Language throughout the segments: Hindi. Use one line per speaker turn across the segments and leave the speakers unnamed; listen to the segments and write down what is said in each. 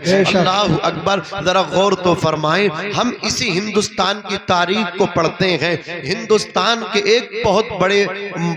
अल्लाह अकबर। जरा गौर तो फरमाएं, हम इसी हिंदुस्तान की तारीख को पढ़ते हैं। हिंदुस्तान के एक बहुत बड़े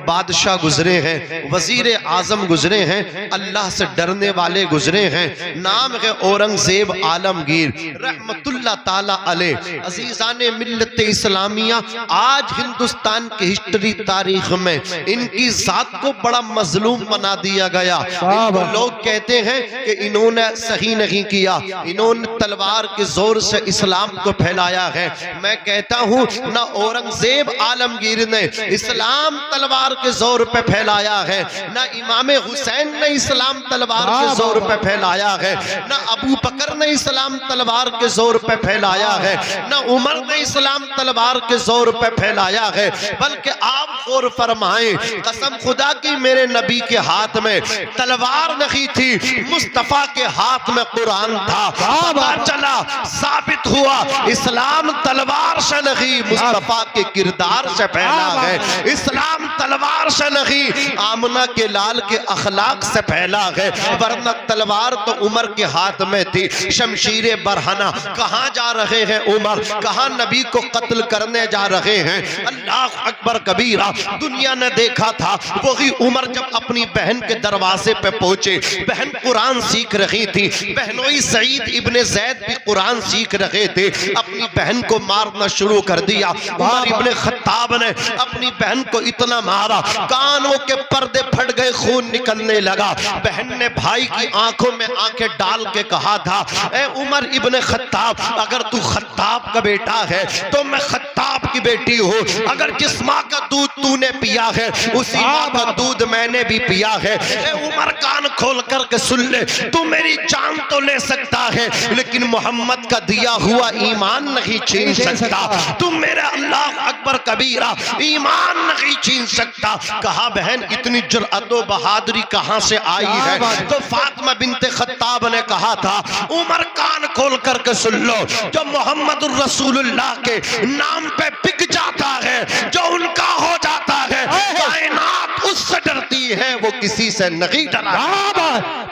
बादशाह गुजरे हैं, वजीर आजम गुजरे हैं, अल्लाह से डरने वाले गुजरे हैं। नाम है औरंगजेब आलमगीर रहमतुल्लाह ताला अलैह। अजीजाने मिल्लत इस्लामिया, आज हिंदुस्तान की हिस्ट्री तारीख में इनकी जात को बड़ा मजलूम बना दिया गया। इनको लोग कहते हैं कि इन्होंने सही नहीं किया, इन्होंने तलवार के जोर से इस्लाम को फैलाया है। मैं कहता हूं ना औरंगजेब आलमगीर ने इस्लाम तलवार के जोर पे फैलाया है, ना इमाम हुसैन ने इस्लाम तलवार के जोर पे फैलाया है, ना अबू बकर ने इस्लाम तलवार के जोर पे फैलाया है, ना उमर ने इस्लाम तलवार के जोर पे फैलाया है। बल्कि आप गौर फरमाएं, कसम खुदा की मेरे नबी के हाथ में तलवार नहीं थी, मुस्तफा के हाथ में कुरान था। पता चला, साबित हुआ, इस्लाम तलवार से नहीं मुस्तफा के किरदार से फैला है। इस्लाम तलवार से नहीं आमना के लाल के अखलाक से फैला है। वरना तलवार तो उमर के हाथ में थी, शमशीर बरहना। कहां जा रहे हैं उमर, कहां नबी को कत्ल करने जा रहे हैं। अल्लाह अकबर कबीरा। दुनिया ने देखा था, वही उमर जब अपनी बहन के दरवाजे पे पहुंचे, बहन कुरान सीख रही थी, बहनोई सईद इब्ने जैद भी कुरान सीख रहे थे, अपनी बहन को मारना शुरू कर दिया। उमर इब्ने खत्ताब ने अपनी बहन को इतना मारा, कानों के पर्दे फट गए, खून निकलने लगा। बहन ने भाई की आंखों में आंखें डाल के कहा था, ए उमर इब्ने खत्ताब, अगर तू खत्ताब का बेटा है तो मैं खत्ताब की बेटी हूँ। अगर जिस माँ का दूध तूने पिया है उसी माँ का दूध मैंने भी पिया है। ए उमर कान खोल करके सुन ले, तू मेरी जान तो ले सकता है लेकिन मोहम्मद का दिया हुआ ईमान नहीं छीन सकता। तू मेरे अल्लाह अकबर कबीरा ईमान नहीं छीन सकता। कहा बहन इतनी जुर्अत व बहादुरी कहां से आई है? तो फातिमा बिनते खत्ताब ने कहा था, उमर कान खोल करके सुन लो, जो मोहम्मद रसूलुल्लाह के नाम पे बिक जाता है, जो उनका हो जाता है, कायनात उससे डरती है, वो किसी से नहीं डरा।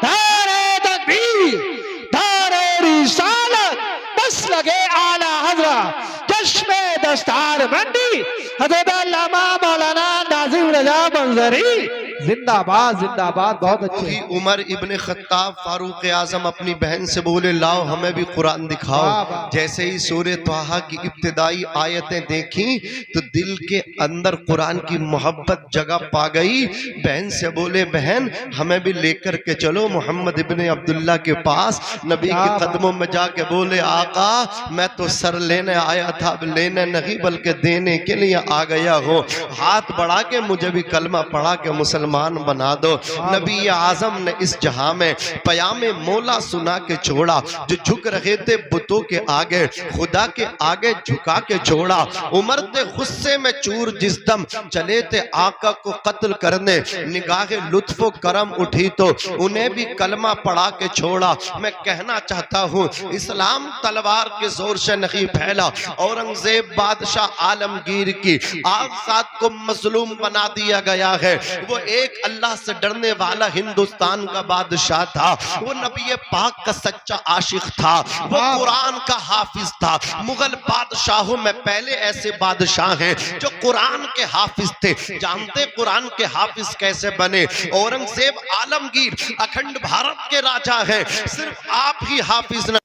नारे तकबीर, नारे रिसालत, बस लगे आला हज़रत, चश्मे दस्तार बंदी, हज़रत अल्लामा मौलाना नाज़िम रज़ा मंज़री जिंदाबाद जिंदाबाद। बहुत अच्छे।
उमर इब्ने खत्ताब फारूक आजम अपनी बहन से बोले, लाओ हमें भी कुरान दिखाओ। जैसे ही सूरह तहा की इब्तिदाई आयतें देखी तो दिल के अंदर कुरान की मोहब्बत जगह पा गई। बहन से बोले, बहन हमें भी लेकर के चलो मोहम्मद इब्ने अब्दुल्ला के पास। नबी के कदमों में जाके बोले, आका मैं तो सर लेने आया था, लेने नहीं बल्कि देने के लिए आ गया हूँ। हाथ बढ़ा के मुझे भी कलमा पढ़ा के मुसलमान बना दो। नबी आजम ने इस जहां में पयामे मौला सुना के छोड़ा। जो झुक रहे थे बुतों के आगे, खुदा के आगे झुका के छोड़ा। उमर थे गुस्से में चूर जिस दम चले थे आका को कत्ल करने, निगाहे लुत्फो करम उठी तो उन्हें भी कलमा पढ़ा के छोड़ा। मैं कहना चाहता हूँ, इस्लाम तलवार के जोर से नहीं फैला। औरंगजेब बादशाह आलमगीर की आज़ाद को मजलूम बना दिया गया है। वो एक अल्लाह से डरने वाला हिंदुस्तान का बादशाह था। वो नबी पाक का सच्चा आशिक था, वो कुरान का हाफिज था। मुगल बादशाहों में पहले ऐसे बादशाह हैं जो कुरान के हाफिज थे। जानते कुरान के हाफिज कैसे बने? औरंगजेब आलमगीर अखंड भारत के राजा हैं, सिर्फ आप ही हाफिज न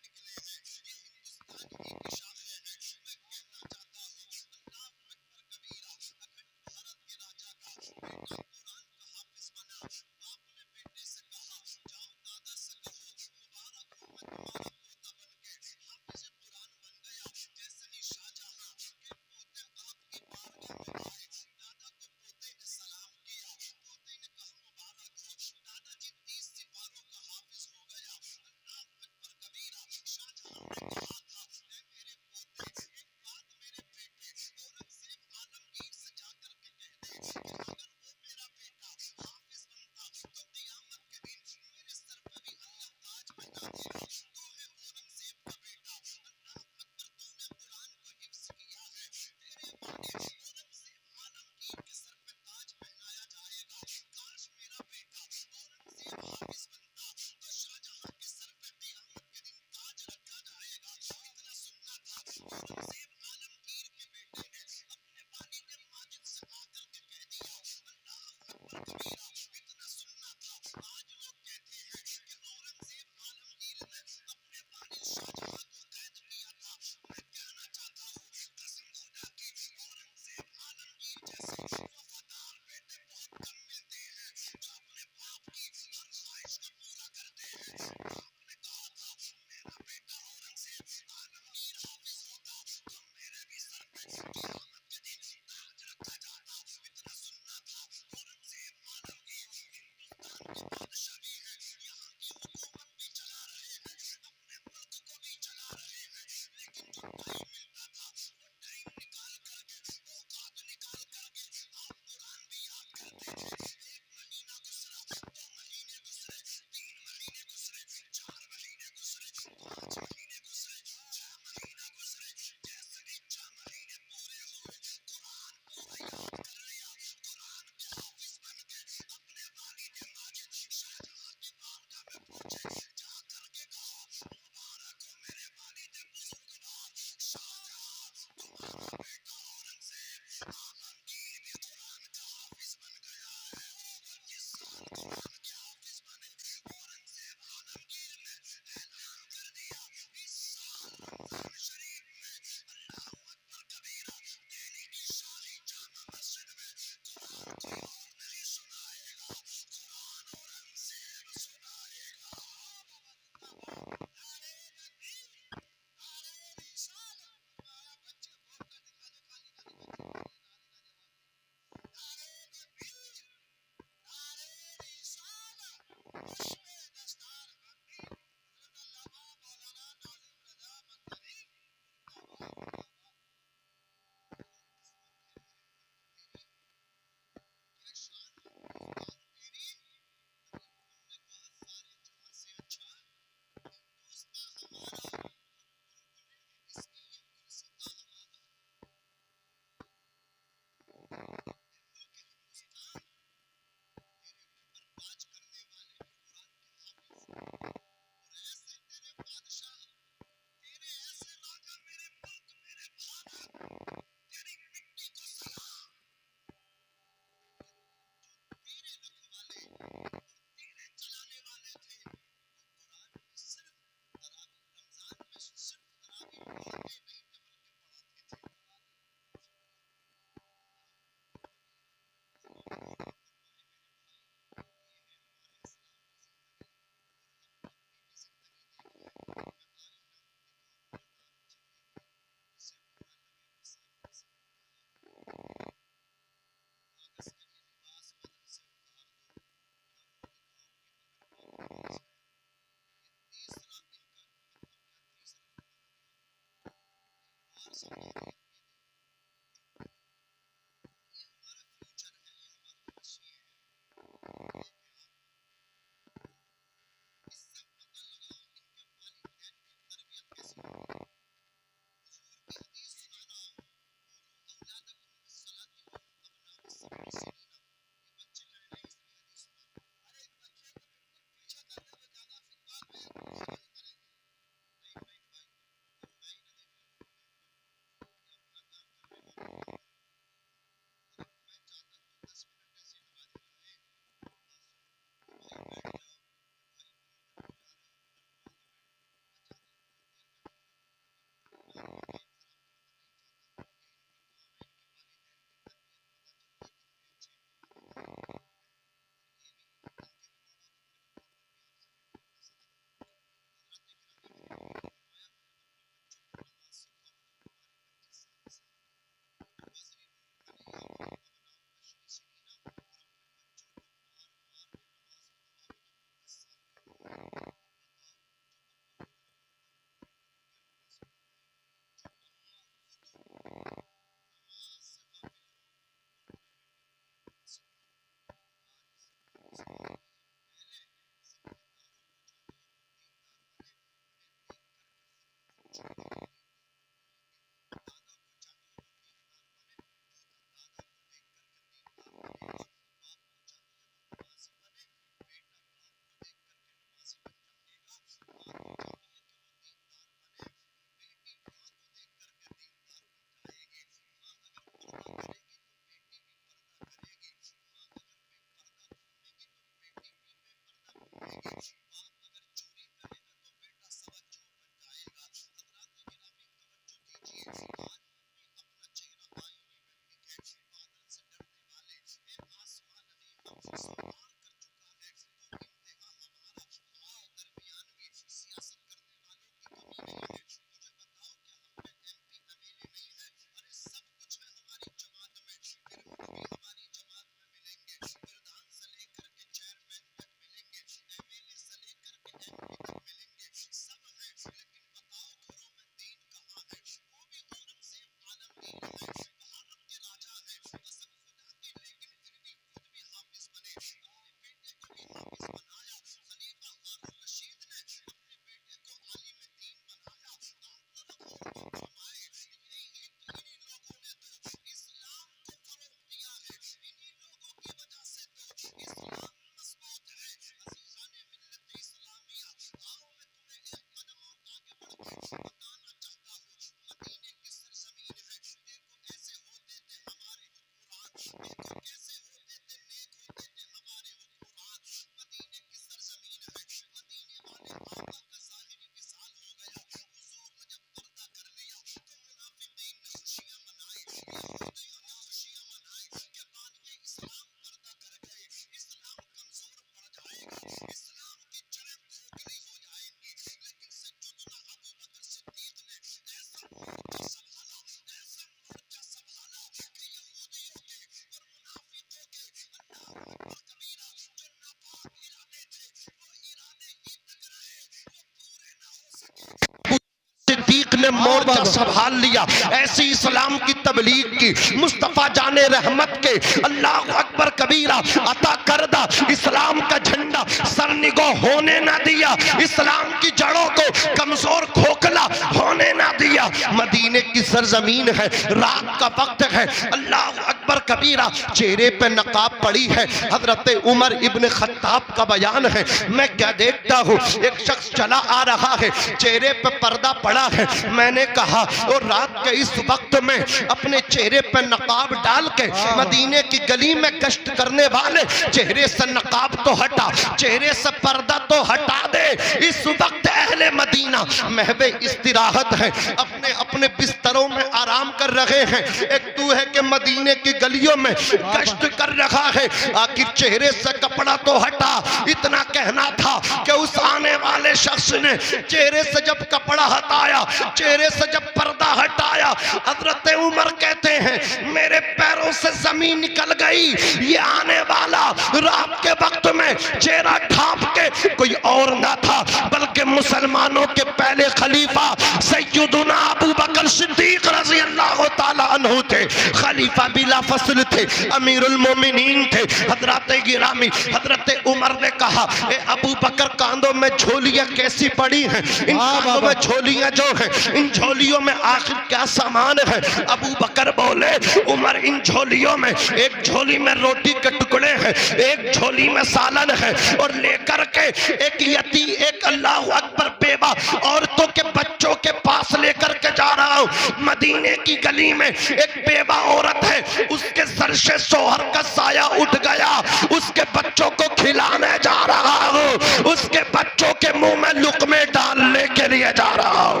सिद्दीक ने मोर्चा संभाल लिया। ऐसी इस्लाम की तबलीग की मुस्तफा जाने रहमत के अल्लाह अकबर कबीरा अता करदा इस्लाम का झंडा सरनिगो होने ना दिया, इस्लाम की जड़ों को कमजोर खोखला होने ना दिया। मदीने की सरजमीन है, रात का वक्त है, अल्लाह अकबर कबीरा चेहरे पे नकाब पड़ी है। हजरत उमर इब्न खत्ताब का बयान है, मैं क्या देखता हूँ, एक शख्स चला आ रहा है, चेहरे पे पर्दा पड़ा है, मैंने कहा और रात के इस वक्त में अपने चेहरे पर नकाब डाल के मदीने की गली में गश्त करने वाले, चेहरे से नकाब तो हटा, चेहरे से पर्दा तो हटा दे। इस वक्त अहले मदीना महवे इस्तिराहत है, अपने अपने बिस्तरों में आराम कर रहे हैं। एक तू है कि मदीने की गलियों में गश्त कर रहा है, आखिर चेहरे से कपड़ा तो हटा। इतना कहना था कि उस आने वाले शख्स ने चेहरे से जब कपड़ा हटाया, चेहरे से जब पर्दा हटाया, हजरत उमर कहते हैं मेरे पैरों से जमीन निकल गई। ये आने वाला रात के वक्त में चेहरा ढांप के कोई और ना था बल्कि मुसलमानों के पहले खलीफा सैयदुना अबू बकर सिद्दीक रज़ी अल्लाह ताला अन्हु थे। खलीफा बिला फसल थे, अमीरुल मोमिनीन थे। हजरत गिरामी हजरत उमर ने कहा ए अबू बकर कांधों में झोलियां कैसी पड़ी हैं? इन कांधों में झोलियां जो हैं, इन झोलियों में आखिर क्या सामान है? अबू बकर बोले उमर इन झोलियों में एक झोली में रोटी के टुकड़े हैं, एक झोली में सालन है और लेकर के एक अल्लाह अकबर बेवा औरतों के बच्चों के पास लेकर के जा रहा हूं। मदीने की गली में एक बेवा औरत है, उसके सर से शोहर का साया उठ गया, उसके बच्चों को खिलाने जा रहा हूं, उसके बच्चों के मुंह में लुक़मे डालने के लिए जा रहा हूं,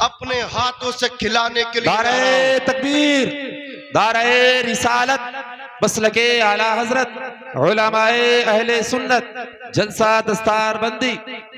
अपने हाथों से खिलाने के लिए।
दारे तकबीर, दारे रिसालत, मसलके आला हजरत, उलमाए अहले सुन्नत, जलसा दस्तार बंदी,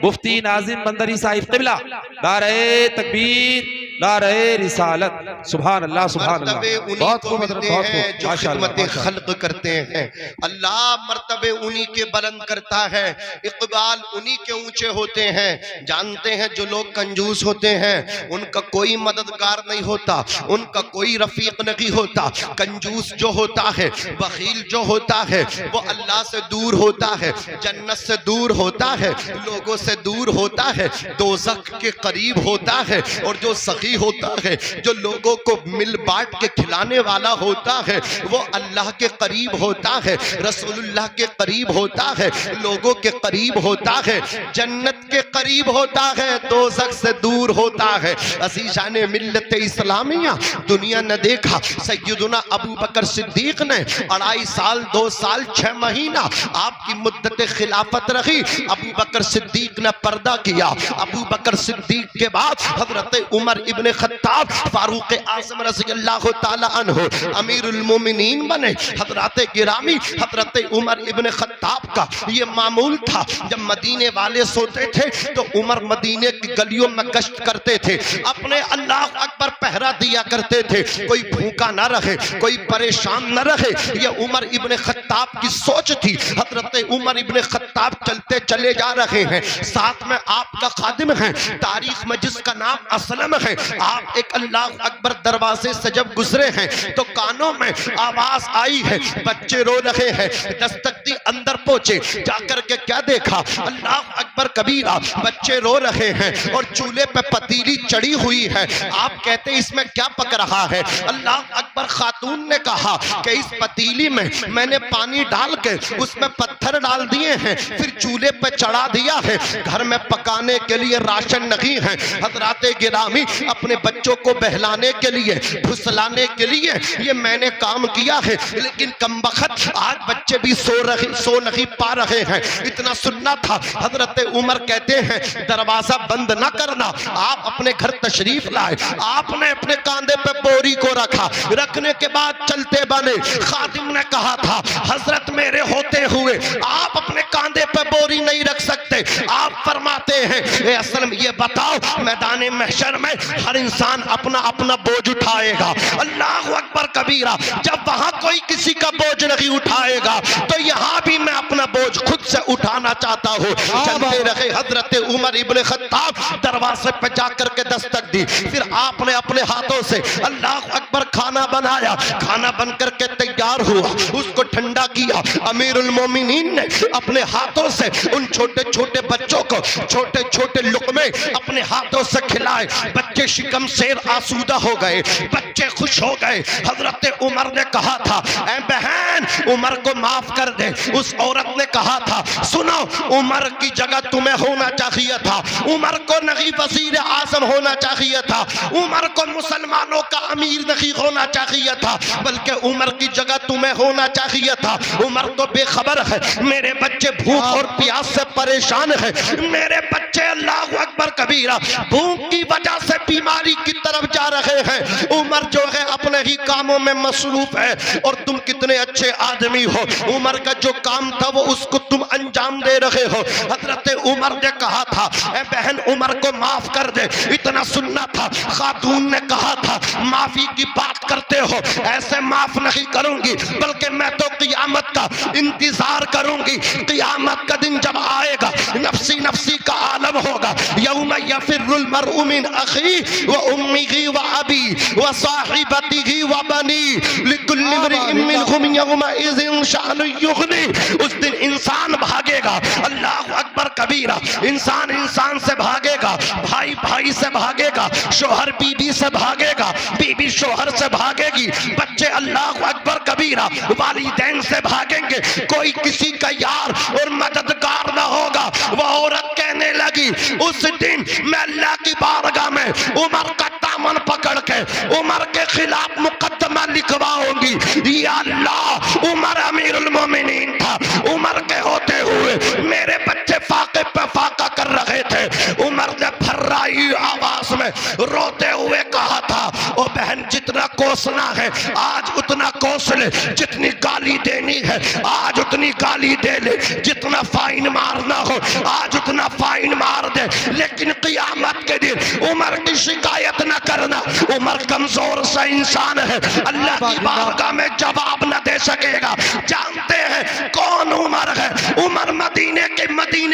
मुफ्ती नाजिम बंदरी साहिब किबला, दारे तकबीर, दारे रिसालत। सुभान अल्लाह, सुभान अल्लाह। बहुत खूब हजरत, बहुत खूब,
जो खिदमत खल्क करते हैं, अल्लाह मर्तबे उन्हीं के बुलंद करता है, इकबाल उन्हीं के ऊंचे होते हैं। जानते हैं जो लोग कंजूस होते हैं उनका कोई मददगार नहीं होता, उनका कोई रफीक नहीं होता। कंजूस जो होता है, बखील जो होता है, वो अल्लाह से दूर होता है, जन्नत से दूर होता है, लोगों से दूर होता है, दोज़ख के करीब होता है। और जो सखी होता है, जो लोगों को मिल बांट के खिलाने वाला होता है, वो अल्लाह के करीब होता है, रसूलुल्लाह के करीब होता है, लोगों के करीब होता है, जन्नत के करीब होता है, दोज़ख से दूर होता है। अज़ीज़ान मिल्लत इस्लामिया, दुनिया ने देखा सैयदुना अबू बकर सिद्दीक ने 2.5 साल 2 साल 6 महीना आपकी मुद्दत खिलाफत रही। अबू बकर सिद्दीक ने पर्दा किया। अबू बकर सिद्दीक के बाद हजरत उमर इब्ने खत्ताब फारूक आज़म रज़ी अल्लाह ताला अन्हु अमीरुल मोमिनीन बने। हजरत गिरामी हजरत उमर इब्ने खत्ताब का ये मामूल था, जब मदीने वाले सोते थे तो उमर मदीने की गलियों में गश्त करते थे, अपने अल्लाह अकबर पहरा दिया करते थे, कोई भूखा ना रहे, कोई परेशान न रहे। ये उमर इब्ने खत्ताब की सोच थी। हजरत उमर इब्ने खत्ताब चलते चले जा रहे हैं, साथ में आपका खादिम है, तारीख में जिसका नाम असलम है। आप एक अल्लाह अकबर दरवाजे से जब गुजरे हैं तो कानों में आवाज आई है, बच्चे रो रहे हैं। दस्तक दी, अंदर पहुंचे, जाकर के क्या देखा, अल्लाह अकबर कबीरा, बच्चे रो रहे हैं और चूल्हे पे पतीली चढ़ी हुई है। आप कहते इसमें क्या पक रहा है? अल्लाह अकबर खातून ने कहा कि इस पतीली में मैंने पानी डाल के उसमें पत्थर डाल दिए हैं, फिर चूल्हे पे चढ़ा दिया है, घर में पकाने के लिए राशन नहीं है। हजरात गिरामी अपने बच्चों को बहलाने के लिए, फुसलाने के लिए ये मैंने काम किया है, लेकिन कमबख्त आज बच्चे भी सो नहीं पा रहे हैं। इतना सुनना था। हजरत उमर कहते हैं दरवाजा बंद ना करना। आप अपने घर तशरीफ लाए, आपने अपने कांधे पे बोरी को रखा, रखने के बाद चलते बने। खादिम ने कहा था हजरत मेरे होते हुए आप अपने कांधे पे बोरी नहीं रख सकते। आप फरमाते हैं ए असलम ये बताओ मैदान महशर में हर इंसान अपना अपना बोझ उठाएगा। अल्लाह अकबर कबीरा, जब वहां कोई किसी का बोझ नहीं उठाएगा तो यहां भी मैं अपना बोझ खुद से उठाना चाहता हूं। चलते रहे। हजरत उमर इब्ने खत्ताब दरवाजे पे जाकर के दस्तक दी, फिर आपने अपने हाथों से अल्लाह अकबर खाना बनाया। खाना बनकर के तैयार हुआ, उसको ठंडा किया। अमीरुल मोमिनीन ने अपने हाथों से उन छोटे छोटे बच्चों को छोटे छोटे लुक़मे अपने हाथों से खिलाए। बच्चे शिकम शेर आसूदा हो गए, बच्चे खुश हो गए। हजरत उमर ने कहा था, ऐ बहन उमर को माफ कर दे। उस औरत ने कहा था, सुनो उमर की जगह तुम्हें होना चाहिए था, उमर को नहीं वजीर आजम होना चाहिए था, उमर को मुसलमानों का अमीर नहीं होना चाहिए था, बल्कि उमर की जगह तुम्हें होना चाहिए था। उमर तो बेखबर है, मेरे बच्चे भूख और प्यास से परेशान है, मेरे बच्चे अल्लाहु अकबर कबीरा भूख की वजह से बीमारी की तरफ जा रहे हैं। उमर जो है अपने ही कामों में मसरूफ है और तुम कितने अच्छे आदमी हो, उमर का जो काम था वो उसको तुम अंजाम दे रहे हो। हजरत उमर ने कहा था, ए बहन उमर को माफ कर दे। इतना सुनना था, खातून ने कहा था, माफी की बात करते हो, ऐसे माफ नहीं करूंगी, बल्कि मैं तो क़ियामत का इंतजार करूंगी। क़ियामत का दिन जब आएगा, नफ्सी नफ्सी का आलम होगा। यौम यफिरुल मरउ मिन अखी व उम्मिही व अबी व साहिबतिही व बनी लिकुल्लि इम्रिइन मिनहुम यौमइज़िन शअनुन युग़नी। उस दिन इंसान भागेगा, अल्लाहु अकबर कबीरा, इंसान इंसान से भागेगा, भाई भाई से भागेगा, शोहर बीबी से भागेगा, बीबी शोहर से भागेगी, बच्चे अल्लाहु अकबर कबीरा वालिदैन से भागेंगे। कोई किसी का यार और मददगार ना होगा। वह औरत कहने लगी, उस दिन मैं अल्लाह की बारगाह में उमर का दामन पकड़ के उमर के खिलाफ मुकदमा लिखवाऊंगी। या अल्लाह, उमर अमीरुल मोमिनीन था, उमर के होते हुए मेरे बच्चे फाके पे फाका कर रहे थे। उमर ने फर्राई आवाज में रोते हुए कहा था, ओ बहन जितना कोसना है आज उतना कोस ले, जितनी गाली देनी है आज उतनी गाली दे ले, जितना फाइन मारना हो आज उतना फाइन मार दे, लेकिन क़ियामत के दिन उमर की शिकायत न करना। उमर कमजोर सा इंसान है, अल्लाह की बारगाह में जवाब न दे सकेगा। जानते हैं कौन उमर है? उमर मदीने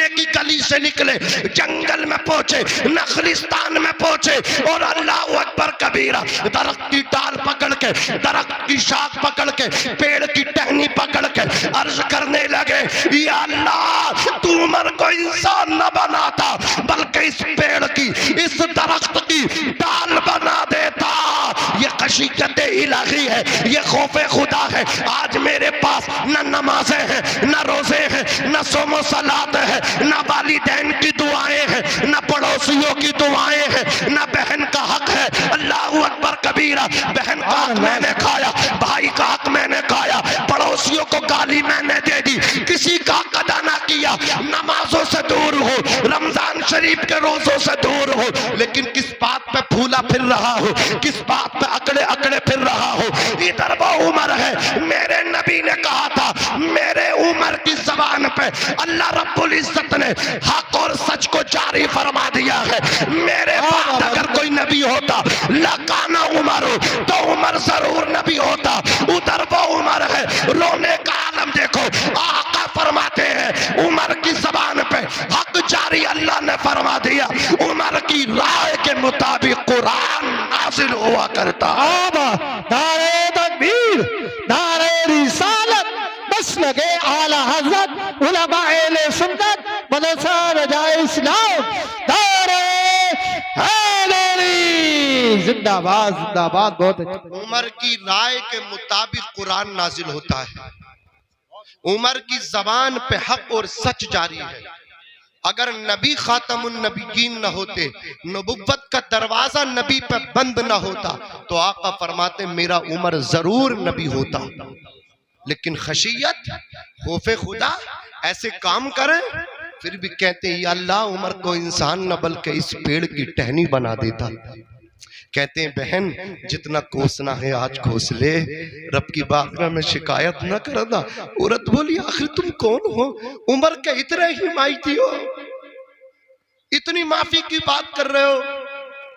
की गली से निकले, जंगल में पहुंचे, नखलिस्तान में पहुंचे और अल्लाहु अकबर कबीरा दरख्त की डाल पकड़ के, दरख्त की शाख पकड़ के, पेड़ की टहनी पकड़ के अर्ज करने लगे, या अल्लाह तू उमर को इंसान न बनाता, बल्कि इस पेड़ की, इस दरख्त की डाल बना देता। ये खशीयत इलाही है, ये खौफ खुदा है। आज मेरे पास न नमाजें हैं, न रोजे हैं, न सोमो सलात है, न वालिदैन की दुआएं हैं, न पड़ोसियों की दुआएं हैं, न बहन का हक है। अल्लाहु अकबर कबीरा, बहन का हक मैंने खाया, भाई का हक मैंने खाया, पड़ोसियों को गाली मैंने दे दी, किसी का हक अदा ना किया, नमाजों से दूर हो, रमजान शरीफ के रोजों से दूर हो, लेकिन किस बात पे फूला फिर रहा हो, किस बात पे अकड़े अकड़े फिर रहा हो। इधर वो उमर है, मेरे नबी ने कहा था, मेरे उमर की जबान पे अल्लाह रब्बुल इज्जत ने हक और सच को जारी फरमा दिया है। मेरे बाद अगर कोई नबी होता, लकाना उमर हो, तो उमर जरूर नबी होता। उधर वो उमर है, रोने का आलम देखो। आका फरमाते हैं, उमर की जबान पे हक जारी अल्लाह ने फरमा दिया। उमर की राय के मुताबिक कुरान नाज़िल हुआ करता।
नारे तकबीर, नारे रिसालत, बस लगे आला हजरत, उलमाए अहले सुन्नत, मदरसा रजाए इस्लाम, नारे हैदरी, जिंदाबाद जिंदाबाद। बहुत अच्छा।
उमर की राय के मुताबिक कुरान नाजिल होता है। उमर की जबान पे हक और सच जारी है। अगर नबी खातमुन नबीयीन न होते, नबुव्वत का दरवाजा नबी पे बंद न होता, तो आका फरमाते मेरा उमर जरूर नबी होता। लेकिन खशियत, खौफे खुदा, ऐसे काम करें, फिर भी कहते हैं या अल्लाह उमर को इंसान न बल्कि इस पेड़ की टहनी बना देता। कहते हैं बहन जितना कोसना है आज कोस ले, रब की बारगाह में शिकायत न करना। औरत बोली आखिर तुम कौन हो? उमर के इतने हिमायती हो, इतनी माफी की बात कर रहे हो?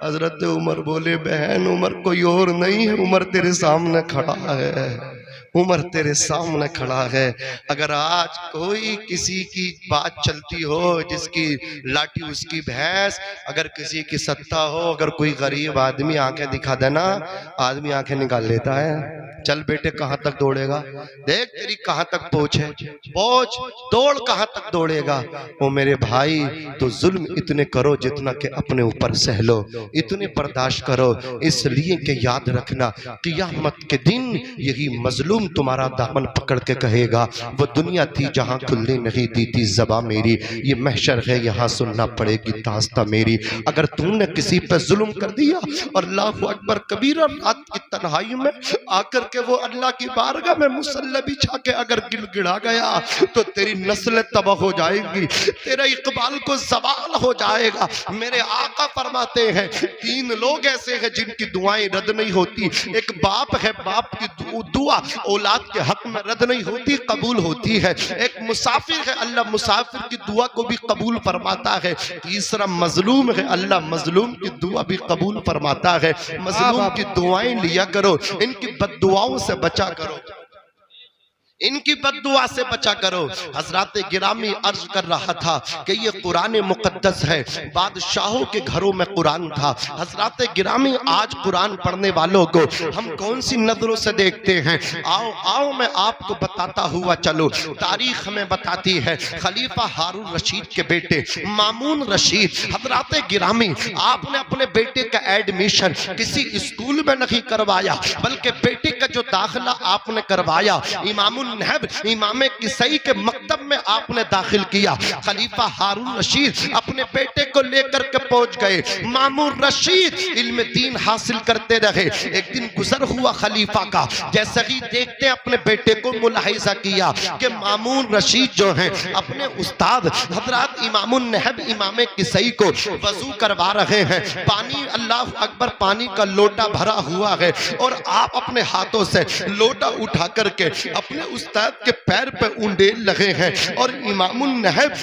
हजरत उमर बोले बहन उमर कोई और नहीं है, उमर तेरे सामने खड़ा है। उमर तेरे सामने खड़ा है। अगर आज कोई किसी की बात चलती हो, जिसकी लाठी उसकी भैंस, अगर किसी की सत्ता हो, अगर कोई गरीब आदमी आंखें दिखा देना, आदमी आंखें निकाल लेता है। चल बेटे कहां तक दौड़ेगा, देख तेरी कहां तक पहुंच है, पहुंच दौड़ कहां तक दौड़ेगा। ओ मेरे भाई, तो जुल्म इतने करो जितना कि अपने ऊपर सह लो, इतने बर्दाश्त करो, इसलिए कि याद रखना क़ियामत के दिन यही मजलूम तुम्हारा दामन पकड़ के कहेगा, वो दुनिया थी जहां खुलने नहीं दी थी ज़बां मेरी, ये महशर है यहाँ सुनना पड़ेगी दास्तां मेरी। अगर तुमने किसी पे जुल्म कर दिया और अल्लाहु अकबर कबीरा, रात की तन्हाई में आकर के वो अल्लाह की बारगाह में मुसल्ला बिछा के अगर गिड़गिड़ा गया तो तेरी नस्ल तबाह हो जाएगी, तेरा इकबाल को सवाल हो जाएगा। मेरे आका फरमाते हैं 3 लोग ऐसे हैं जिनकी दुआएं रद्द नहीं होती। एक बाप है, बाप की दुआ औलाद के हक में रद्द नहीं होती, कबूल होती है। एक मुसाफिर है, अल्लाह मुसाफिर की दुआ को भी कबूल फरमाता है। तीसरा मजलूम है, अल्लाह मजलूम की दुआ भी कबूल फरमाता है। मजलूम की दुआएं लिया करो, इनकी बद्दुआओं से बचा करो, इनकी बद्दुआ से बचा करो। हजरत गिरामी अर्ज कर रहा था कि ये कुरान मुकद्दस है, बादशाहों के घरों में कुरान था। हजरत गिरामी आज कुरान पढ़ने वालों को हम कौन सी नजरों से देखते हैं? आओ आओ मैं आपको बताता हुआ चलो। तारीख हमें बताती है खलीफा हारून रशीद के बेटे मामून रशीद, हजरत गिरामी आपने अपने बेटे का एडमिशन किसी स्कूल में नहीं करवाया, बल्कि बेटे का जो दाखिला आपने करवाया इमाम किसई के मकतब में आपने दाखिल किया। खलीफा हारून रशीद अपने बेटे को लेकर के पहुंच गए। मामून रशीद इल्म दीन हासिल करते रहे। एक दिन गुजर हुआ खलीफा का, जैसे ही देखते अपने बेटे को मुलाहिजा किया कि मामून रशीद जो हैं अपने उस्ताद हजरत इमाम किसई को वजू करवा रहे हैं। पानी, अल्लाह अकबर, पानी का लोटा भरा हुआ है और आप अपने हाथों से लोटा उठा करके अपने उस्ताद के पैर पे उंडेल लगे हैं और इमामुन नहब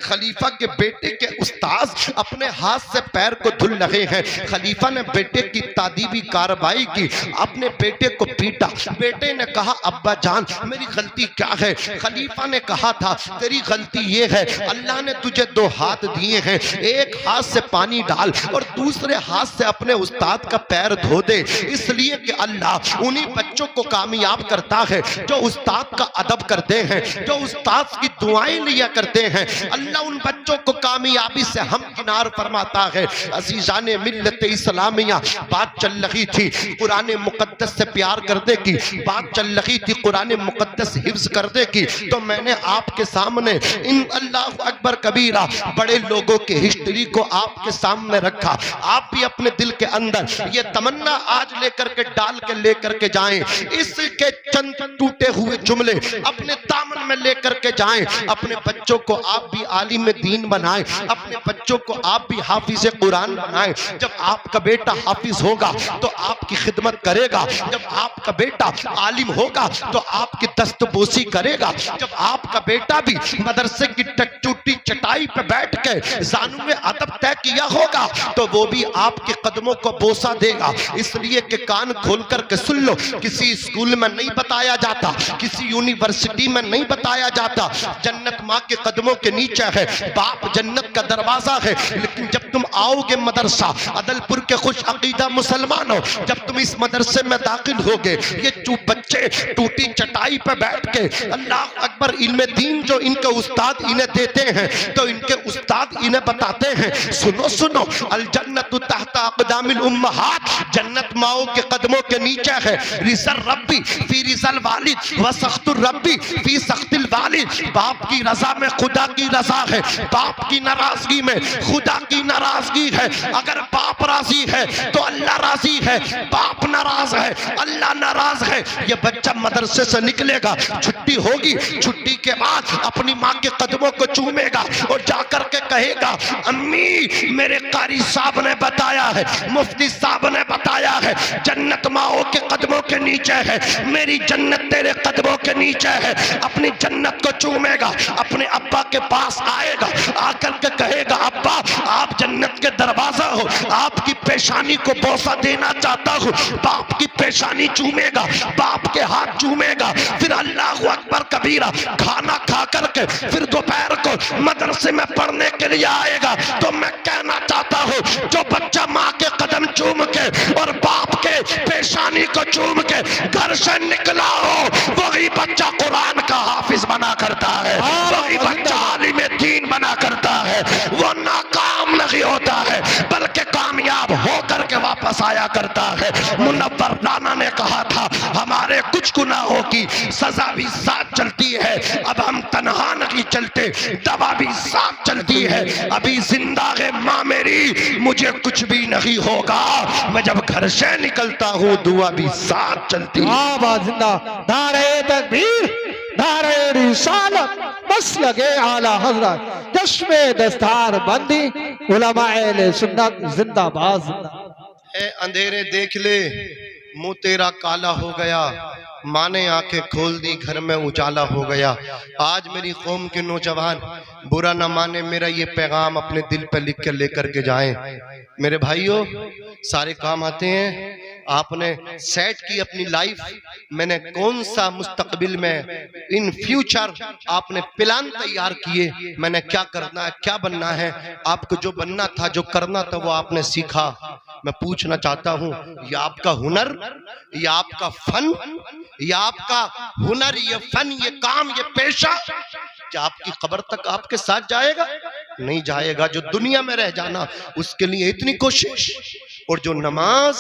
खलीफा के बेटे के उस्ताद अपने हाथ से पैर को धुल लगे हैं। खलीफा ने बेटे की तादीबी कार्रवाई की, अपने बेटे को पीटा। बेटे ने कहा अब्बा जान मेरी गलती क्या है? खलीफा ने कहा था तेरी गलती ये है, अल्लाह ने तुझे 2 हाथ दिए हैं, एक हाथ से पानी डाल और दूसरे हाथ से अपने उस्ताद का पैर धो दे, इसलिए कि अल्लाह उन्हीं बच्चों को कामयाब करता है जो उस्ताद का अदब करते हैं, जो उस्ताद की दुआएं लिया करते हैं। अल्लाह उन बच्चों को कामयाबी से हमकिनार फरमाता है। अजीजाने मिल्लत इस्लामिया, बात चल रही थी कुरान मुकद्दस से प्यार करने की, बात चल रही थी कुरान मुकद्दस हिफ्ज करने की, तो मैंने आपके सामने इन अल्लाह अकबर कबीरा बड़े लोगों की हिस्ट्री को आपके सामने रखा। आप भी अपने दिल के अंदर ये तमन्ना आज लेकर के डाल के लेकर के जाएं, इसके चंद टूटे हुए जुमले अपने दामन में लेकर के जाएं। अपने बच्चों को आप भी आलिम दीन बनाएं, अपने बच्चों को आप भी हाफिज कुरान बनाएं। जब आपका बेटा हाफिज होगा तो आपकी खिदमत करेगा, जब आपका बेटा आलिम होगा तो आपकी दस्तबोसी करेगा, जब आपका बेटा भी मदरसे की टूटी चटाई पे बैठ के जानू में अदब तय किया होगा तो वो भी आपके कदमों को बोसा देगा। इसलिए कि कान खोल करके सुन लो, किसी स्कूल में नहीं बताया जाता, किसी यूनिवर्सिटी में नहीं बताया जाता जन्नत माँ के कदमों के नीचे है, बाप जन्नत का दरवाजा है। लेकिन जब तुम आओगे मदरसा अदलपुर के खुश अकीदा मुसलमानों, जब तुम इस मदरसे में दाखिल होगे, ये बच्चे टूटी चटाई पे बैठ के अल्लाह अकबर इल्म दीन जो इनके उस्ताद इन्हें देते हैं तो इनके उस्ताद इन्हें बताते हैं सुनो सुनो अल जन्नतु तहता अक़दामिल उम्महात, जन्नत माओ के कदमों के नीचे है। रिज़ल रब्बी फी रिज़ल वालिद व सख्तुर रब्बी फी सख्तिल वालिद, बाप की रजा में खुदा की रजा है, बाप की नाराजगी में खुदा की नाराजगी है। अगर बाप राजी है तो अल्लाह राजी है, बाप नाराज है अल्लाह नाराज है। ये बच्चा मदरसे से निकलेगा, छुट्टी होगी, छुट्टी के बाद अपनी माँ के कदमों को चूमेगा और जाकर के कहेगा अम्मी मेरे कारी साहब ने बताया है, मुफ्ती साहब ने बताया है जन्नत माओ के कदमों के नीचे है, मेरी जन्नत तेरे कदमों के नीचे है। अपनी जन्नत को चूमेगा, अपने अब्बा के पास आएगा, आकर के कहेगा अब्बा आप जन्नत के दरवाजा हो, आपकी पेशानी को बोसा देना चाहता हूँ। बाप की पेशानी चूमेगा, बाप के हाथ चूमेगा, फिर अल्लाह अकबर कबीरा खाना खा करके फिर दोपहर को मदरसे में पढ़ने के लिए आएगा। तो मैं कहना चाहता हूँ जो बच्चा माँ के कदम चूम के और बाप के पेशानी को चूम के घर से निकला हो, वही बच्चा कुरान का हाफिज बना करता है, वही बच्चा आलिम दीन बना करता है। वो नाकाम नहीं होता है बल्कि कामयाब होकर के वापस आया करता है। मुनव्वर राना ने कहा था हमारे कुछ गुनाहों की सजा भी साथ चलती है, अब हम तन्हा नहीं चलते, दवा भी साथ चलती है। अभी जिंदा है माँ मेरी, मुझे कुछ भी नहीं होगा, मैं जब घर से निकलता हूँ दुआ भी साथ चलती है।
जिंदा नारे तकबीर, नारे रिसालत, बस लगे आला हजरत, चश्मे दस्तार बंदी, उलमाए अहले सुन्नत जिंदाबाद जिंदाबाद।
ए अंधेरे देख ले मुंह तेरा काला हो गया, माँ ने आंखें खोल दी घर में उजाला हो गया। आज मेरी कौम के नौजवान बुरा न माने मेरा ये पैगाम अपने दिल पर लिख कर लेकर के जाएं। मेरे भाइयों सारे काम आते हैं, आपने सेट की अपनी लाइफ, मैंने कौन सा मुस्तकबिल में इन फ्यूचर आपने प्लान तैयार किए, मैंने क्या करना है क्या बनना है, आपको जो बनना था जो करना था वो आपने सीखा। मैं पूछना चाहता हूँ ये आपका हुनर, ये आपका फन, ये आपका हुनर, ये फन, ये काम, ये पेशा क्या आपकी कब्र तक आपके साथ जाएगा? नहीं जाएगा। जो दुनिया में रह जाना उसके लिए इतनी कोशिश, और जो नमाज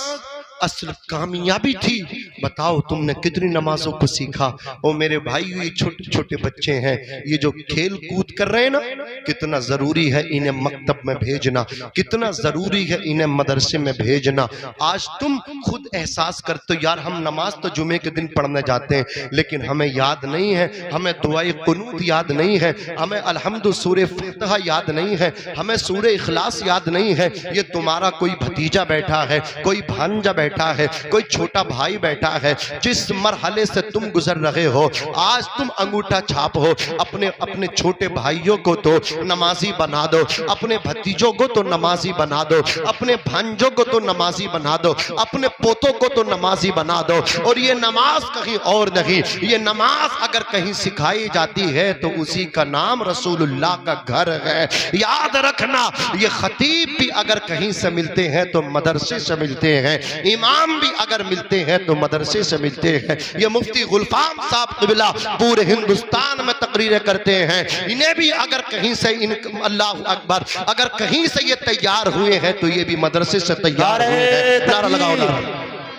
असल कामयाबी थी, बताओ तुमने कितनी नमाजों को सीखा। और मेरे भाई ये छोटे छोटे बच्चे हैं, ये जो खेल कूद कर रहे हैं ना, कितना जरूरी है इन्हें मकतब में भेजना, कितना जरूरी है इन्हें मदरसे में भेजना। आज तुम खुद एहसास करते हो यार हम नमाज तो जुमे के दिन पढ़ने जाते हैं, लेकिन हमें याद नहीं है, हमें दुआए कुनूत याद नहीं है, हमें अलहम्दु सूरे फातिहा याद नहीं है, हमें सूरे इखलास याद नहीं है। ये तुम्हारा कोई भतीजा बैठा है, कोई भांजा बैठा है, कोई छोटा भाई बैठा है, जिस मरहले से तुम गुजर रहे हो, आज तुम अंगूठा छाप हो। अपने अपने छोटे भाइयों को तो नमाजी बना दो, अपने भतीजों को तो नमाजी बना दो, अपने भांजों को तो नमाजी बना दो, अपने पोतों को तो नमाजी बना दो। और ये नमाज कहीं और नहीं, ये नमाज अगर कहीं सिखाई जाती है तो उसी का नाम रसूलुल्लाह का घर है। याद रखना, ये खतीब भी अगर कहीं से मिलते हैं तो मदरसे से मिलते हैं, इमाम भी अगर मिलते हैं तो मदरसे से मिलते हैं। ये मुफ्ती गुलफाम साहब क़िबला पूरे हिंदुस्तान में तकरीरें करते हैं, इन्हें भी अगर कहीं से अल्लाह अकबर अगर कहीं से ये तैयार हुए हैं तो ये भी मदरसे से तैयार हुए हैं। नारा लगाओ,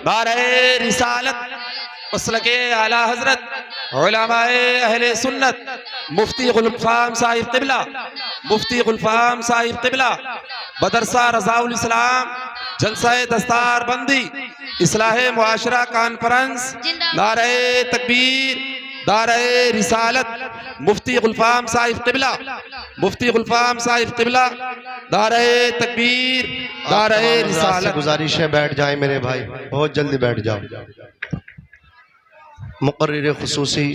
नारे रिसालत, मसलके आला हजरत, उलमाए अहले सुन्नत, मुफ्ती गुलफाम साहिब क़िबला, मुफ्ती गुलफाम साहिब क़िबला, मदरसा रज़ाउल इस्लाम, जलसाए दस्तार बंदी, इस्लाहे मुआशरा कॉन्फ्रेंस, नारे तकबीर, नारे रिसालत, मुफ्ती गुलफाम साहिब क़िबला, मुफ्ती गुलफाम साहिब क़िबला, नारे तकबीर, नारे रिसालत।
गुजारिश है बैठ जाए मेरे भाई, बहुत जल्दी बैठ जाओ। मुक़र्रिर खुसूसी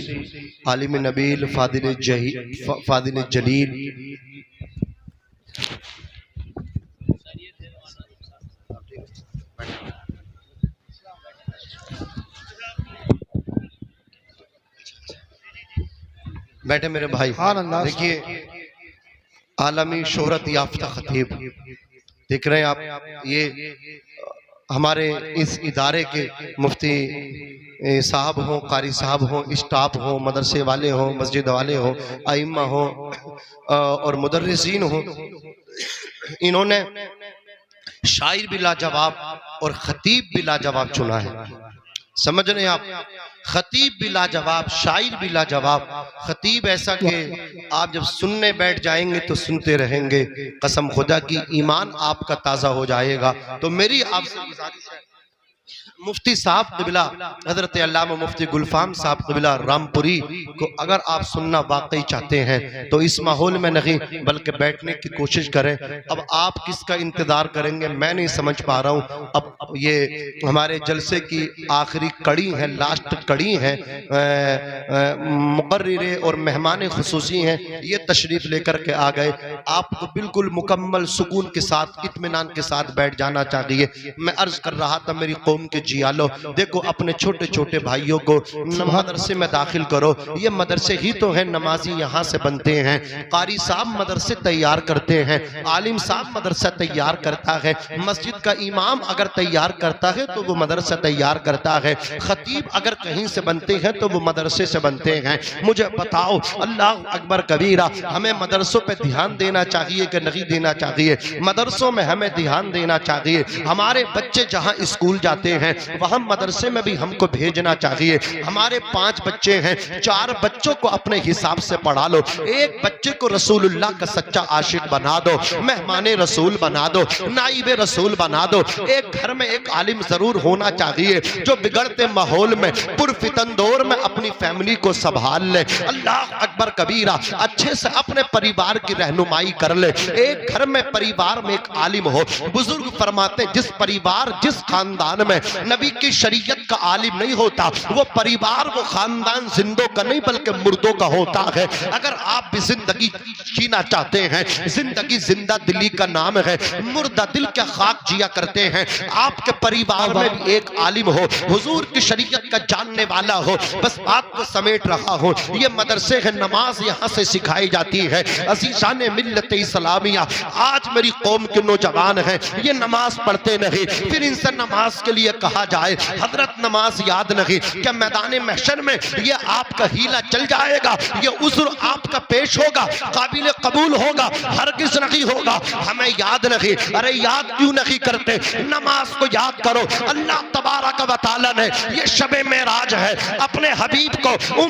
आलिम नबील फादिल जलील बैठे मेरे भाई। देखिए आलमी शोहरत याफ्ता खतीब देख रहे हैं आप, ये हमारे इस इदारे के मुफ्ती साहब हों, कारी साहब हों, स्टाफ हो, मदरसे वाले हों, मस्जिद वाले हों, आइम्मा हों और मुदर्रिसीन हों, इन्होंने शायर भी लाजवाब और खतीब भी लाजवाब चुना है। समझ रहे हैं आप, खतीब भी लाजवाब, शायर भी लाजवाब। खतीब ऐसा कि आप जब सुनने बैठ जाएंगे तो सुनते रहेंगे, कसम खुदा की ईमान आपका ताज़ा हो जाएगा। तो मेरी आपसे गुजारिश है, मुफ्ती साहब क़िबला हज़रत अल्लामा मुफ्ती गुलफाम साहब क़िबला रामपुरी को अगर आप सुनना वाकई चाहते हैं तो इस माहौल में नहीं बल्कि बैठने की कोशिश करें। अब आप किसका इंतज़ार करेंगे मैं नहीं समझ पा रहा हूँ। अब ये हमारे जलसे की आखिरी कड़ी है, लास्ट कड़ी है। मुक़र्रिर और मेहमान खुसूसी हैं, ये तशरीफ़ लेकर के आ गए। आपको बिल्कुल मुकम्मल सुकून के साथ इत्मीनान के साथ बैठ जाना चाहिए। मैं अर्ज़ कर रहा था मेरी कौम के जियालो, देखो अपने छोटे छोटे भाइयों को मदरसे में दाखिल करो। ये मदरसे ही तो हैं, नमाजी यहाँ से बनते हैं, कारी साहब मदरसे तैयार करते हैं, आलिम साहब मदरसा तैयार करता है, मस्जिद का इमाम अगर तैयार करता है तो वो मदरसा तैयार करता है, खतीब अगर कहीं से बनते हैं तो वो मदरसे से बनते हैं। मुझे बताओ अल्लाह अकबर कबीरा, हमें मदरसों पे ध्यान देना चाहिए कि नहीं देना चाहिए? मदरसों में हमें ध्यान देना चाहिए। हमारे बच्चे जहाँ स्कूल जाते हैं वहाँ मदरसे में भी हमको भेजना चाहिए। हमारे 5 बच्चे हैं, 4 बच्चों को अपने हिसाब से पढ़ा लो, एक बच्चे को रसूलुल्लाह का सच्चा आशिक बना दो, मेहमाने रसूल बना दो, नाइबे रसूल बना दो। एक घर में एक आलिम जरूर होना चाहिए जो बिगड़ते माहौल में पुरफितन दौर में अपनी फैमिली को संभाल ले। अल्लाह अकबर कबीरा, अच्छे से अपने परिवार की रहनुमाई कर ले। एक घर में परिवार में एक आलिम हो। बुजुर्ग फरमाते जिस परिवार जिस खानदान में नबी की शरीयत का आलिम नहीं होता वो परिवार वो खानदान जिंदों का नहीं बल्कि मुर्दों का होता है। अगर आप भी जिंदगी जीना चाहते हैं, जिंदगी जिंदा दिली का नाम है, मुर्दा दिल क्या खाक जिया करते हैं। आपके परिवार में भी एक आलिम हो, हुजूर की शरीयत का जानने वाला हो। बस बात को समेट रहा हो, ये मदरसे है, नमाज यहाँ से सिखाई जाती है। अज़ीज़ान मिल्लत इस्लामिया, आज मेरी कौम के नौजवान हैं ये नमाज पढ़ते नहीं, फिर इनसे नमाज के लिए कहा जाए हजरत नमाज याद नहीं, क्या मैदान महशर में ये आपका हीला चल जाएगा? ये उज़्र आपका पेश होगा, काबिल कबूल होगा? हरगिज़ नहीं होगा। हमें याद नहीं, अरे याद क्यों नहीं करते? नमाज को याद करो। अल्लाह तबारक व तआला ने ये शबे मेराज है अपने हबीब को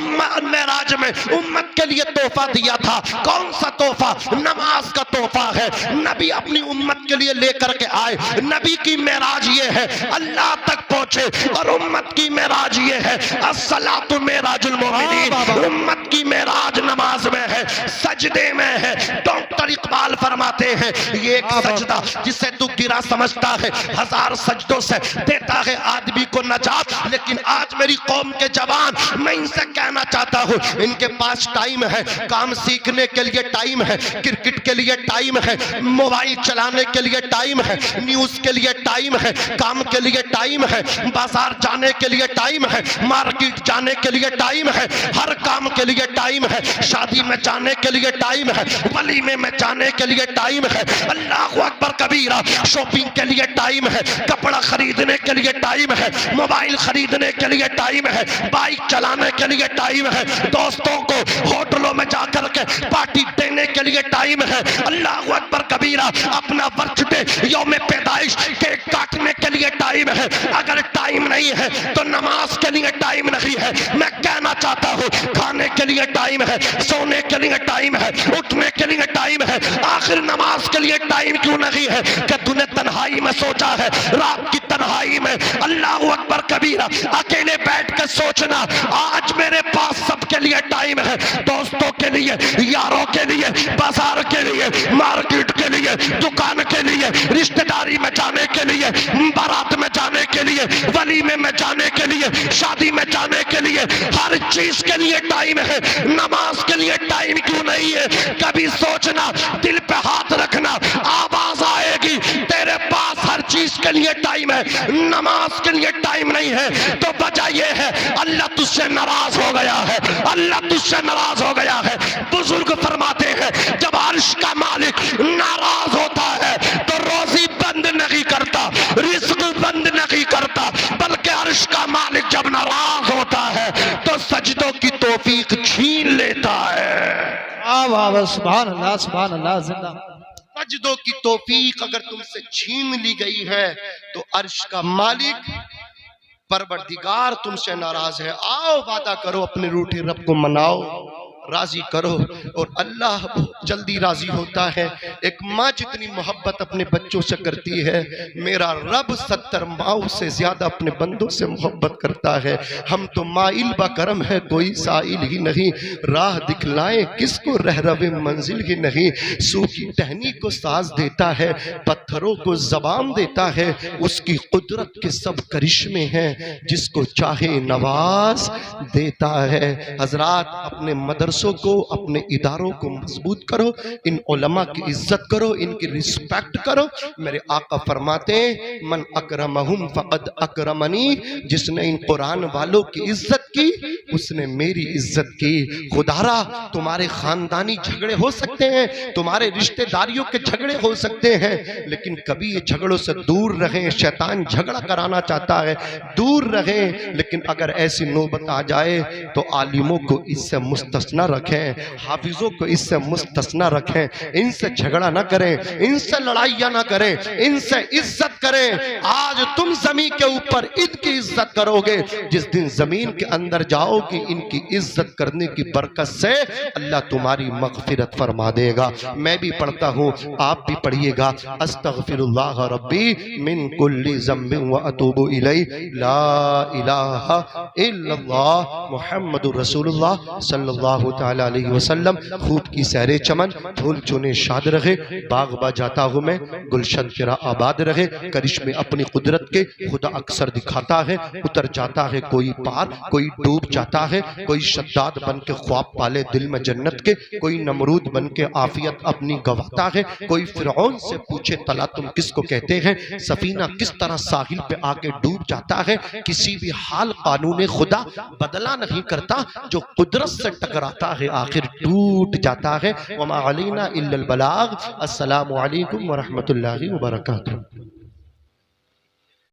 मेराज में उम्मत के लिए तोहफा दिया था। कौन सा तोहफा? नमाज का तोहफा है। नबी अपनी उम्मत के लिए लेकर के आए। नबी की मेराज ये है अल्लाह तक पहुंचे, और उम्मत की मेराज ये है अस्सलातु मेराजुल मोमिनीन। उम्मत की मेराज नमाज में है, सजदे में है। डॉक्टर इकबाल फरमाते हैं ये एक सजदा जिसे तू गिरा समझता है 1000 सजदों से देता है आदमी को नजात। लेकिन आज मेरी कौम के जवान, मैं इनसे कहना चाहता हूँ इनके पास टाइम है, काम सीखने के लिए टाइम है, क्रिकेट के लिए टाइम है, मोबाइल चलाने के लिए टाइम है, न्यूज के लिए टाइम है, काम के लिए टाइम है, बाजार जाने के लिए टाइम है, मार्केट जाने के लिए टाइम है, हर काम के लिए टाइम है, शादी में जाने के लिए टाइम है, वलीमे में जाने के लिए टाइम है। अल्लाह अकबर कबीरा, शॉपिंग के लिए टाइम है, कपड़ा खरीदने के लिए टाइम है, मोबाइल खरीदने के लिए टाइम है, बाइक चलाने के लिए टाइम है, दोस्तों को होटलों में जाकर के पार्टी देने के लिए टाइम है। अल्लाह अकबर कबीरा, अपना बर्थडे यौम पैदाइश केक काटने के लिए टाइम है। अगर टाइम नहीं है तो नमाज के लिए टाइम नहीं है। मैं कहना चाहता हूँ खाने के लिए टाइम है, सोने के लिए टाइम है, उठने के लिए टाइम है, आखिर नमाज के लिए टाइम क्यों नहीं है? कि तूने तन्हाई में सोचा है, रात की तन्हाई में अल्लाह अकबर कबीरा अकेले बैठ कर सोचना आज मेरे पास सबके लिए टाइम है, दोस्तों के लिए, यारों के लिए, बाजार के लिए, मार्केट के लिए, दुकान के लिए, रिश्तेदारी में जाने के लिए, बारात में जाने के लिए, वलीमे में जाने के लिए, शादी में जाने के लिए, हर चीज के लिए टाइम है। नमाज के लिए टाइम क्यों नहीं है? कभी सोचना, दिल पे हाथ रखना, आवाज आएगी तेरे पास हर चीज के लिए टाइम है, नमाज के लिए टाइम नहीं है। तो वजह यह है अल्लाह तुझसे नाराज हो गया है, अल्लाह तुझसे नाराज हो गया है। बुजुर्ग फरमाते हैं जब अर्श का मालिक नाराज होता है तो रोजी बंद नहीं करता, रिस्क बंद नहीं करता, बल्कि अर्श का मालिक जब नाराज होता है तो सजदों की तौफीक छीन लेता है।
सुभान अल्लाह, सुभान अल्लाह। जिंदा
सजदों की तौफीक अगर तुमसे छीन ली गई है तो अर्श का मालिक परवरदिगार तुमसे नाराज है। आओ वादा करो, अपने रूठे रब को मनाओ। राजी करो, और अल्लाह बहुत जल्दी राजी होता है। एक माँ जितनी मोहब्बत अपने बच्चों से करती है, मेरा रब 70 माओ से ज्यादा अपने बंदों से मोहब्बत करता है। हम तो माइल बा करम है, कोई साइल ही नहीं, राह दिखलाए किसको रह रवे मंजिल ही नहीं। सूखी टहनी को साज देता है, पत्थरों को जबान देता है, उसकी कुदरत के सब करिश्मे हैं, जिसको चाहे नवाज देता है। हजरात, अपने मदरसों को, अपने इदारों को मजबूत करो, इन उलमा की इज्जत करो, इनकी रिस्पेक्ट करो। मेरे आका फरमाते हैं, मन अकरमहुम फक़द अकरमनी, जिसने इन कुरान वालों की इज्जत की उसने मेरी इज्जत की। खुदारा, तुम्हारे खानदानी झगड़े हो सकते हैं, तुम्हारे रिश्तेदारियों के झगड़े हो सकते हैं, लेकिन कभी ये झगड़ों से दूर रहें। शैतान झगड़ा कराना चाहता है, दूर रहें। लेकिन अगर ऐसी नौबत आ जाए तो आलिमों को इससे मुस्तस्ना रखें, हाफिजों को इससे मुस्तस्ना रखें। इनसे झगड़ा ना करें, इनसे लड़ाइयाँ ना करें, इनसे इज्जत करें। आज तुम जमीन के ऊपर इनकी इज्जत करोगे, जिस दिन जमीन के अंदर जाओगे इनकी इज्जत करने की बरकत से अल्लाह तुम्हारी मग़फ़िरत फरमा देगा। मैं भी पढ़ता हूँ, आप भी पढ़िएगा। अस्तग़फ़िरुल्लाह रब्बी मिन कुल्ली ज़म्बिन व अतूबु इलैहि, ला इलाहा इल्लल्लाह मुहम्मदुर रसूलुल्लाह सल्लल्लाहु तआला अलैहि वसल्लम। खूब की सहरे चमन, फूल चुने शाद रहे, बाग बा जाता हूँ मैं, गुलशन तेरा आबाद रहे। करिश्मे अपनी कुदरत के खुदा अक्सर दिखाता है, उतर जाता है कोई पार, कोई डूब जाता है, कोई शद्दाद बन के ख्वाब पाले दिल में जन्नत के, कोई नमरूद बन के आफियत अपनी गवाता है, कोई फिरौन से पूछे तला तुम किसको कहते हैं, सफीना किस तरह साहिल पे आके डूब जाता है। किसी भी हाल कानून खुदा बदला नहीं करता, जो कुदरत से टकराता है आखिर टूट जाता है। वमा अलैना इल्लल बलाग। अस्सलामु अलैकुम व रहमतुल्लाहि व बरकातुहू।